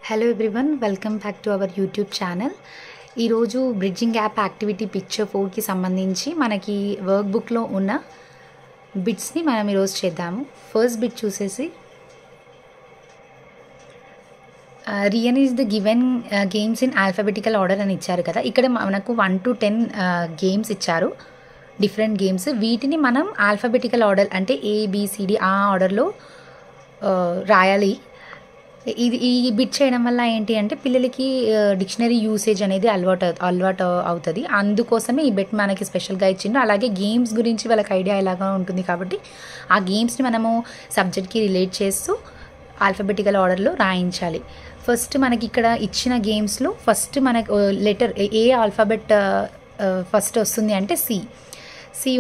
Hello everyone, welcome back to our YouTube channel. ఈరోజు bridging app activity picture 4కి సంబంధించి మనకి వర్క్ బుక్లో ఉన్న బిట్స్ని మనం ఈరోజు చేద్దాము. ఫస్ట్ బిట్ చూసేసి rearrange the given games in alphabetical order అని ఇచ్చారు కదా. ఇక్కడ మనకు 1 to 10 గేమ్స్ ఇచ్చారు, డిఫరెంట్ గేమ్స్. వీటిని మనం ఆల్ఫాబెటికల్ ఆర్డర్ అంటే ABCD ఆ ఆర్డర్లో రాయాలి. ఈ బిట్ చేయడం వల్ల ఏంటి అంటే పిల్లలకి డిక్షనరీ యూసేజ్ అనేది అలవాటు అవుతుంది. అందుకోసమే ఈ బిట్ మనకి స్పెషల్గా ఇచ్చిండు. అలాగే గేమ్స్ గురించి వాళ్ళకి ఐడియా ఎలాగా ఉంటుంది కాబట్టి ఆ గేమ్స్ని మనము సబ్జెక్ట్కి రిలేట్ చేస్తూ ఆల్ఫాబెటికల్ ఆర్డర్లో రాయించాలి. ఫస్ట్ మనకి ఇక్కడ ఇచ్చిన గేమ్స్లో ఫస్ట్ మనకు లెటర్ ఏ ఆల్ఫాబెట్ ఫస్ట్ వస్తుంది అంటే సి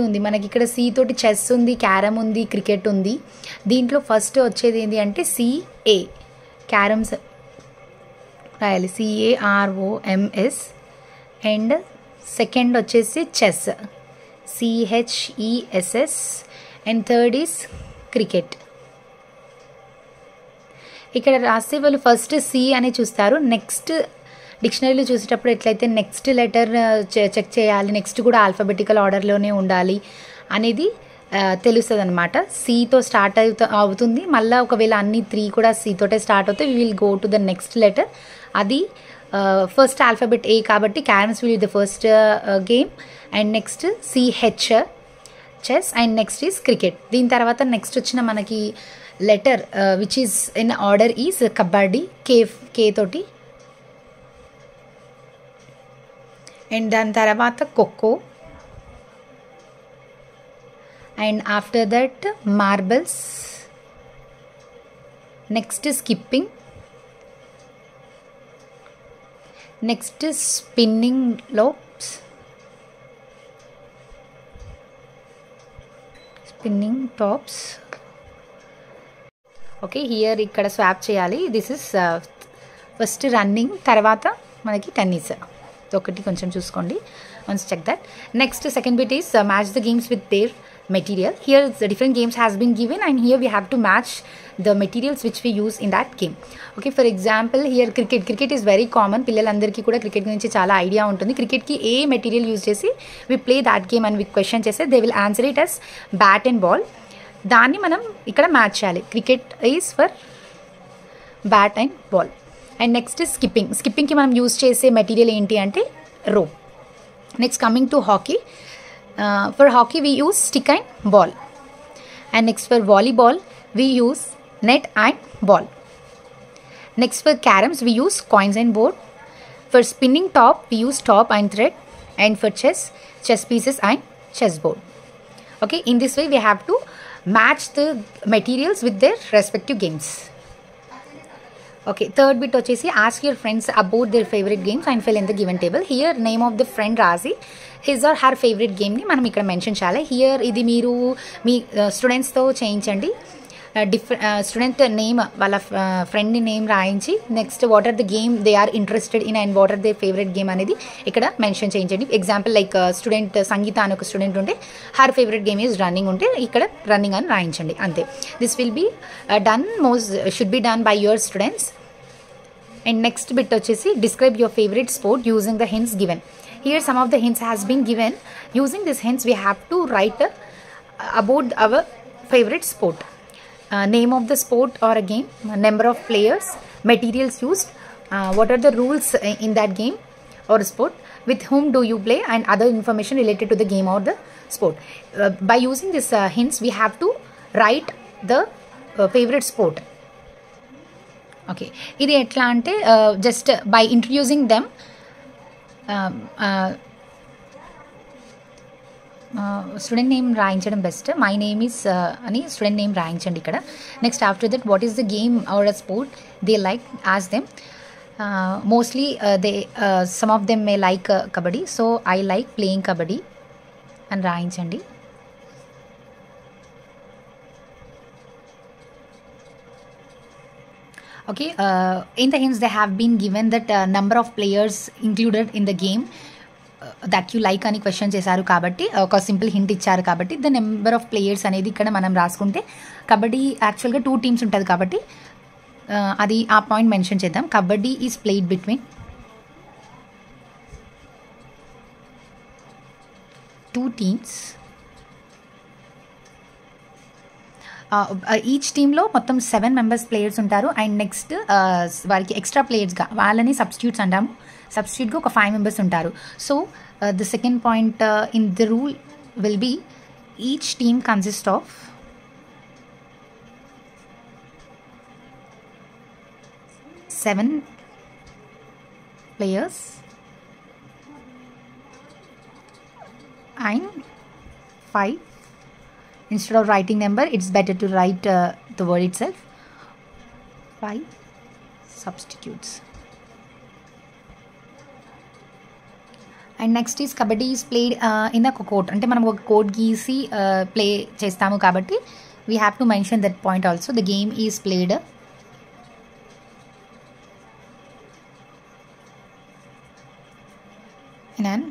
ఉంది. మనకి ఇక్కడ సి తోటి చెస్ ఉంది, క్యారమ్ ఉంది, క్రికెట్ ఉంది. దీంట్లో ఫస్ట్ వచ్చేది ఏంటి అంటే CA క్యారమ్స్ రాయాలి, CAROMS. అండ్ సెకండ్ వచ్చేసి chess, CHESS. And third is cricket. ఇక్కడ రాసే వాళ్ళు ఫస్ట్ C అని చూస్తారు. నెక్స్ట్ డిక్షనరీలో చూసేటప్పుడు ఎట్లయితే నెక్స్ట్ లెటర్ చెక్ చేయాలి, నెక్స్ట్ కూడా ఆల్ఫాబెటికల్ ఆర్డర్లోనే ఉండాలి అనేది తెలుస్తుంది అనమాట. Cతో స్టార్ట్ అవుతుంది. మళ్ళీ ఒకవేళ అన్ని 3 కూడా C తోటే స్టార్ట్ అవుతాయి. We will go to the next letter. అది ఫస్ట్ ఆల్ఫాబెట్ A కాబట్టి carroms will the first game. And next CH chess. And next is cricket. దీని తర్వాత నెక్స్ట్ వచ్చిన మనకి letter which is in order is kabaddi, K తోటి. And దాని తర్వాత kho kho. And after that marbles. Next skipping. Next spinning లోప్స్, spinning tops. Okay, here ఇక్కడ swap చేయాలి. This is first running, తర్వాత మనకి టెన్నిస్. ఒకటి కొంచెం చూసుకోండి, once check that. Next second bit is match the games with their material. Here the different games has been given and here we have to match the materials which we use in that game. Okay, for example here cricket is very common. పిల్లలందరికీ కూడా cricket గురించి చాలా idea ఉంటుంది. క్రికెట్కి ఏ material use చేసి we play that game and we question చేస్తే they will answer it as bat and ball. దాన్ని మనం ఇక్కడ మ్యాచ్ చేయాలి. Cricket is for bat and ball. And next స్కిప్పింగ్కి మనం యూజ్ చేసే మెటీరియల్ ఏంటి అంటే rope. Next coming to hockey. For hockey we use stick and ball. And next for volleyball we use net and ball. Next for caroms we use coins and board. For spinning top we use top and thread. And for chess pieces and chessboard. Okay, in this way we have to match the materials with their respective games. Okay, third bit వచ్చేసి ask your friends about their favorite games and fill in the given table. Here name of the friend రాసి his or her favorite gameని మనం ఇక్కడ mention చేయాలి. Here ఇది మీరు మీ స్టూడెంట్స్తో చేయించండి. స్టూడెంట్ నేమ్, వాళ్ళ ఫ్రెండ్ నేమ్ రాయించి next what are the game they are interested in and what are they favorite game అనేది ఇక్కడ మెన్షన్ చేయించండి. ఎగ్జాంపుల్ లైక్ స్టూడెంట్ సంగీత అని ఒక స్టూడెంట్ ఉంటే her favourite game is running ఉంటే ఇక్కడ రన్నింగ్ అని రాయించండి, అంతే. This will be done should be done by your students. And next bit వచ్చేసి describe your favourite sport using the hints given. Here some of the hints has been given. Using these hints we have to write about our favorite sport. Name of the sport or a game, number of players, materials used, what are the rules in that game or sport, with whom do you play, and other information related to the game or the sport. By using these hints we have to write the favorite sport. Okay, ఇది ఎట్లా అంటే just by introducing them student name రాయించడం best. My name is అని student name రాయించండి ఇక్కడ. Next after that what is the game or a sport they like, ask them. Mostly they some of them may like kabaddi, so I like playing kabaddi అని రాయించండి. Okay, in the hints they have been given that number of players included in the game that you like అని question చేశారు కాబట్టి ఒక simple hint ఇచ్చారు కాబట్టి the number of players అనేది ఇక్కడ మనం రాసుకుంటే కబడ్డీ యాక్చువల్గా 2 టీమ్స్ ఉంటుంది కాబట్టి అది ఆ పాయింట్ మెన్షన్ చేద్దాం. Kabaddi is played between 2 teams. Each టీంలో మొత్తం 7 మెంబర్స్ ప్లేయర్స్ ఉంటారు. అండ్ నెక్స్ట్ వారికి ఎక్స్ట్రా ప్లేయర్స్గా వాళ్ళని సబ్స్టిట్యూట్స్ అంటాము. సబ్స్టిట్యూట్గా ఒక 5 మెంబర్స్ ఉంటారు. So the second point in the rule will be each team consist of 7 players and 5. Instead of writing number, it's better to write the word itself. 5 substitutes. And next is kabaddi is played in a court. అంటే మనం ఒక court గీసి play చేస్తాము కాబట్టి we have to mention that point also. The game is played in an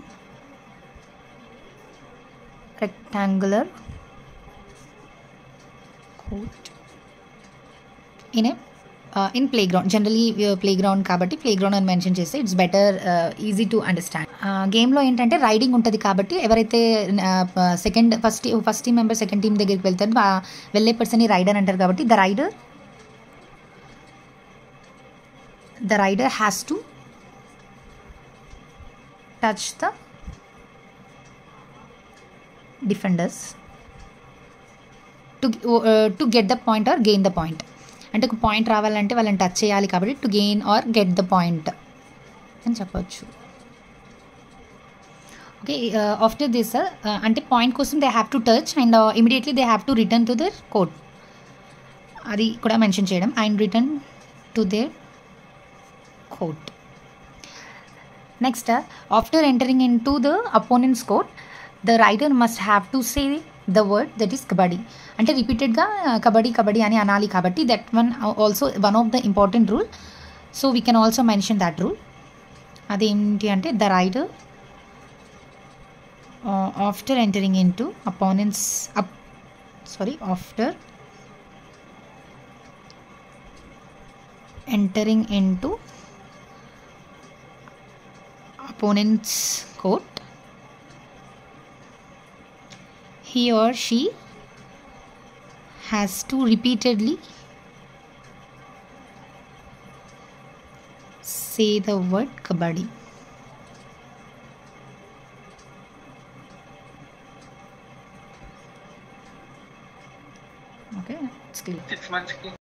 rectangular court in playground. Generally playground కాబట్టి playground అని మెన్షన్ చేస్తే it's better easy to understand. గేమ్లో ఏంటంటే రైడింగ్ ఉంటుంది కాబట్టి ఎవరైతే first team member second team దగ్గరికి వెళ్తారో వెళ్ళే పర్సన్ని రైడర్ అంటారు కాబట్టి the rider has to touch the defenders to get the point or gain the point. అంటే ఒక పాయింట్ రావాలంటే వాళ్ళని టచ్ చేయాలి కాబట్టి to gain or get the point అని చెప్పవచ్చు. ఓకే, ఆఫ్టర్ దిస్ అంటే పాయింట్ కోసం they have to touch and immediately they have to return to their court. అది కూడా మెన్షన్ చేయడం. And return to their court. Next, after entering into the opponent's court, the rider must have to say the word that is kabaddi. అంటే రిపీటెడ్గా కబడ్డీ అని అనాలి కాబట్టి that one also one of the important rule. So we can also mention that rule. అదేంటి అంటే the rider after entering in to after entering in to opponent's court, he or she has to repeatedly say the word kabaddi. Okay, it's clear. 6 months ki